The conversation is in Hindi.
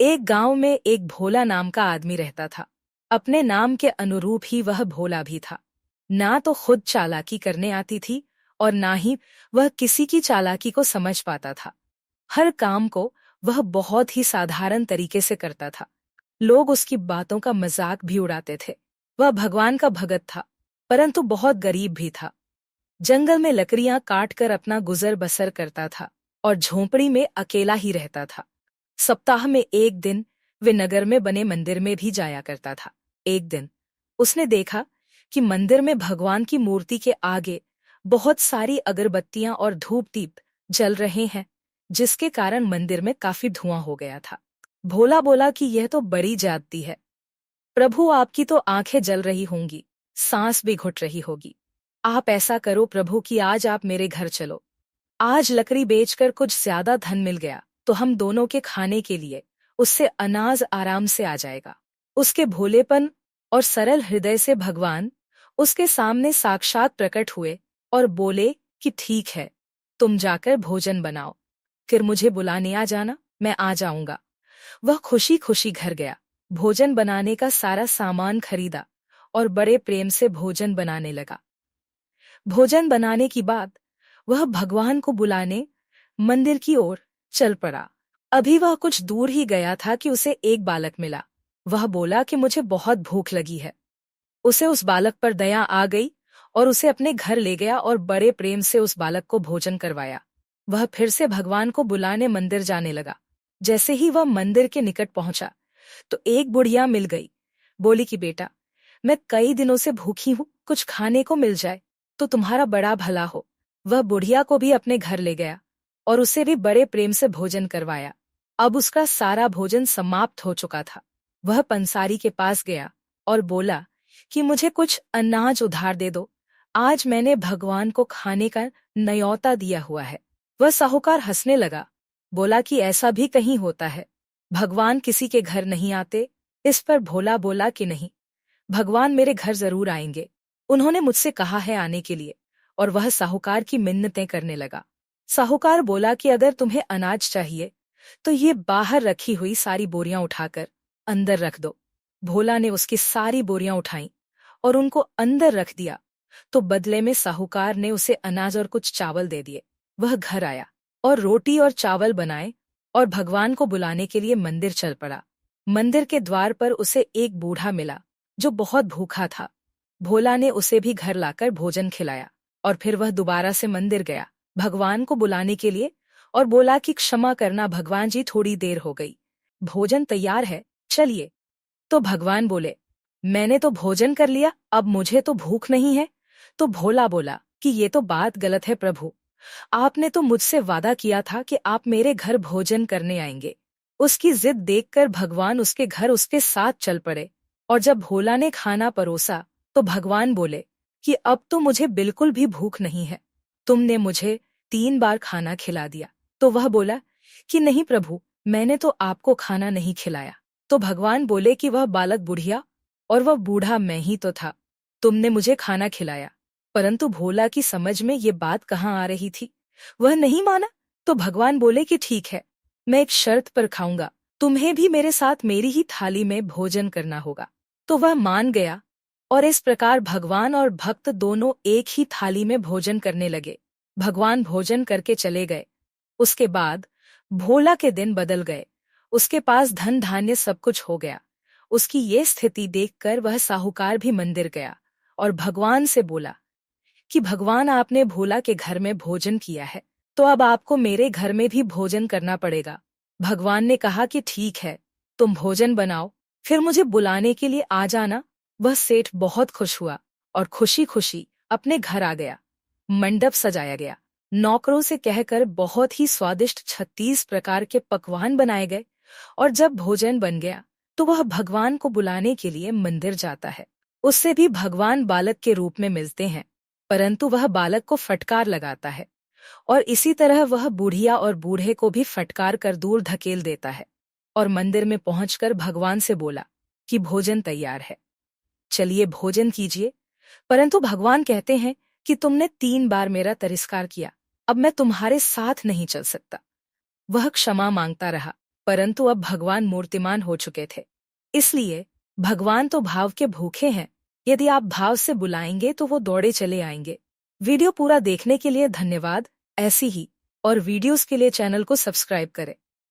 एक गांव में एक भोला नाम का आदमी रहता था। अपने नाम के अनुरूप ही वह भोला भी था। ना तो खुद चालाकी करने आती थी और ना ही वह किसी की चालाकी को समझ पाता था। हर काम को वह बहुत ही साधारण तरीके से करता था। लोग उसकी बातों का मजाक भी उड़ाते थे। वह भगवान का भगत था, परंतु बहुत गरीब भी था। जंगल में लकड़ियां काट कर अपना गुजर बसर करता था और झोंपड़ी में अकेला ही रहता था। सप्ताह में एक दिन वे नगर में बने मंदिर में भी जाया करता था। एक दिन उसने देखा कि मंदिर में भगवान की मूर्ति के आगे बहुत सारी अगरबत्तियां और धूप दीप जल रहे हैं, जिसके कारण मंदिर में काफी धुआं हो गया था। भोला बोला कि यह तो बड़ी ज्यादती है। प्रभु, आपकी तो आंखें जल रही होंगी, सांस भी घुट रही होगी। आप ऐसा करो प्रभु कि आज आप मेरे घर चलो। आज लकड़ी बेचकर कुछ ज्यादा धन मिल गया तो हम दोनों के खाने के लिए उससे अनाज आराम से आ जाएगा। उसके भोलेपन और सरल हृदय से भगवान उसके सामने साक्षात प्रकट हुए और बोले कि ठीक है, तुम जाकर भोजन बनाओ, फिर मुझे बुलाने आ जाना, मैं आ जाऊंगा। वह खुशी खुशी घर गया, भोजन बनाने का सारा सामान खरीदा और बड़े प्रेम से भोजन बनाने लगा। भोजन बनाने की बाद वह भगवान को बुलाने मंदिर की ओर चल पड़ा। अभी वह कुछ दूर ही गया था कि उसे एक बालक मिला। वह बोला कि मुझे बहुत भूख लगी है। उसे उस बालक पर दया आ गई और उसे अपने घर ले गया और बड़े प्रेम से उस बालक को भोजन करवाया। वह फिर से भगवान को बुलाने मंदिर जाने लगा। जैसे ही वह मंदिर के निकट पहुंचा तो एक बुढ़िया मिल गई। बोली कि बेटा, मैं कई दिनों से भूखी हूं, कुछ खाने को मिल जाए तो तुम्हारा बड़ा भला हो। वह बुढ़िया को भी अपने घर ले गया और उसे भी बड़े प्रेम से भोजन करवाया। अब उसका सारा भोजन समाप्त हो चुका था। वह पंसारी के पास गया और बोला कि मुझे कुछ अनाज उधार दे दो, आज मैंने भगवान को खाने का न्योता दिया हुआ है। वह साहूकार हंसने लगा, बोला कि ऐसा भी कहीं होता है, भगवान किसी के घर नहीं आते। इस पर भोला बोला कि नहीं, भगवान मेरे घर जरूर आएंगे, उन्होंने मुझसे कहा है आने के लिए। और वह साहूकार की मिन्नतें करने लगा। साहूकार बोला कि अगर तुम्हें अनाज चाहिए तो ये बाहर रखी हुई सारी बोरियां उठाकर अंदर रख दो। भोला ने उसकी सारी बोरियां उठाईं और उनको अंदर रख दिया, तो बदले में साहूकार ने उसे अनाज और कुछ चावल दे दिए। वह घर आया और रोटी और चावल बनाए और भगवान को बुलाने के लिए मंदिर चल पड़ा। मंदिर के द्वार पर उसे एक बूढ़ा मिला जो बहुत भूखा था। भोला ने उसे भी घर लाकर भोजन खिलाया और फिर वह दोबारा से मंदिर गया भगवान को बुलाने के लिए और बोला कि क्षमा करना भगवान जी, थोड़ी देर हो गई, भोजन तैयार है, चलिए। तो भगवान बोले, मैंने तो भोजन कर लिया, अब मुझे तो भूख नहीं है। तो भोला बोला कि ये तो बात गलत है प्रभु, आपने तो मुझसे वादा किया था कि आप मेरे घर भोजन करने आएंगे। उसकी जिद देखकर भगवान उसके घर उसके साथ चल पड़े और जब भोला ने खाना परोसा तो भगवान बोले कि अब तो मुझे बिल्कुल भी भूख नहीं है, तुमने मुझे 3 बार खाना खिला दिया। तो वह बोला कि नहीं प्रभु, मैंने तो आपको खाना नहीं खिलाया। तो भगवान बोले कि वह बालक बुढ़िया और वह बूढ़ा मैं ही तो था, तुमने मुझे खाना खिलाया। परंतु भोला की समझ में ये बात कहाँ आ रही थी, वह नहीं माना। तो भगवान बोले कि ठीक है, मैं एक शर्त पर खाऊंगा, तुम्हें भी मेरे साथ मेरी ही थाली में भोजन करना होगा। तो वह मान गया और इस प्रकार भगवान और भक्त दोनों एक ही थाली में भोजन करने लगे। भगवान भोजन करके चले गए। उसके बाद भोला के दिन बदल गए। उसके पास धन धान्य सब कुछ हो गया। उसकी ये स्थिति देखकर वह साहूकार भी मंदिर गया और भगवान से बोला कि भगवान, आपने भोला के घर में भोजन किया है तो अब आपको मेरे घर में भी भोजन करना पड़ेगा। भगवान ने कहा कि ठीक है, तुम भोजन बनाओ, फिर मुझे बुलाने के लिए आ जाना। वह सेठ बहुत खुश हुआ और खुशी खुशी अपने घर आ गया। मंडप सजाया गया, नौकरों से कहकर बहुत ही स्वादिष्ट 36 प्रकार के पकवान बनाए गए और जब भोजन बन गया तो वह भगवान को बुलाने के लिए मंदिर जाता है। उससे भी भगवान बालक के रूप में मिलते हैं, परंतु वह बालक को फटकार लगाता है और इसी तरह वह बुढ़िया और बूढ़े को भी फटकार कर दूर धकेल देता है और मंदिर में पहुंचकर भगवान से बोला कि भोजन तैयार है, चलिए भोजन कीजिए। परंतु भगवान कहते हैं कि तुमने 3 बार मेरा तिरस्कार किया, अब मैं तुम्हारे साथ नहीं चल सकता। वह क्षमा मांगता रहा, परंतु अब भगवान मूर्तिमान हो चुके थे। इसलिए भगवान तो भाव के भूखे हैं, यदि आप भाव से बुलाएंगे तो वो दौड़े चले आएंगे। वीडियो पूरा देखने के लिए धन्यवाद। ऐसी ही और वीडियोस के लिए चैनल को सब्सक्राइब करें।